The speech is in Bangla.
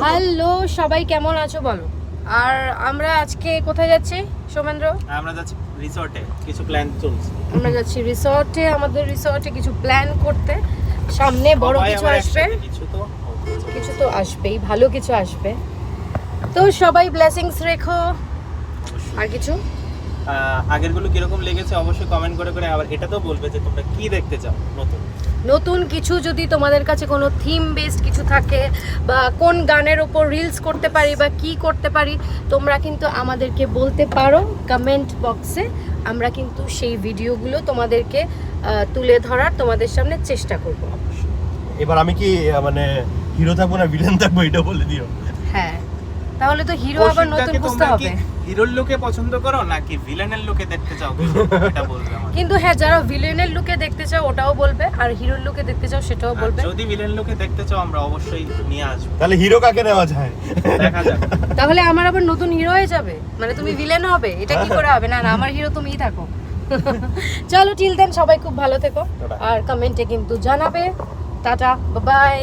হ্যালো সবাই, কেমন আছো বলো? আর আমরা আজকে কোথায় যাচ্ছি সৌমেন্দ্র? আমরা যাচ্ছি রিসর্টে, কিছু প্ল্যান চলছে। আমরা যাচ্ছি রিসর্টে, আমাদের রিসর্টে কিছু প্ল্যান করতে। সামনে বড় সবাই কিছু আবার আসবে, একসাথে কিছু তো আসবেই, ভালো কিছু আসবে। তো সবাই ব্লেসিংস রেখো। আর কিছু আগেরগুলো কিরকম লেগেছে অবশ্যই কমেন্ট করে করে আবার এটা তো বলবে যে তোমরা কি দেখতে চাও নতুন নতুন কিছু, যদি তোমাদের কাছে কোনো থিম বেসড কিছু থাকে বা কোন গানের ওপর রিলস করতে পারি বা কি করতে পারি, তোমরা কিন্তু আমাদেরকে বলতে পারো কমেন্ট বক্সে। আমরা কিন্তু সেই ভিডিওগুলো তোমাদেরকে তুলে ধরার তোমাদের সামনে চেষ্টা করব। এবার আমি কি মানে হিরো থাকবো না ভিলেন থাকবো এটা বলে দিও। হ্যাঁ, তাহলে তো হিরো আবার নতুন বুঝতে হবে। হিরোর লুকে পছন্দ করো নাকি ভিলেনের লুকে দেখতে চাও এটা বলবে আমাকে। কিন্তু হ্যাঁ, যারা ভিলেনের লুকে দেখতে চাও ওটাও বলবে, আর হিরোর লুকে দেখতে চাও সেটাও বলবে। যদি ভিলেন লুকে দেখতে চাও আমরা অবশ্যই নিয়ে আসবো। তাহলে হিরো কাকে নেওয়া যায় দেখা যাক। তাহলে আমার আবার নতুন হিরো হয়ে যাবে, মানে তুমি ভিলেন হবে, এটা কি করে হবে? না না, আমার হিরো তুমিই থাকো। চলো, টিল দেন সবাই খুব ভালো থেকো, আর কমেন্টে কিন্তু জানাবে। Tata, bye bye.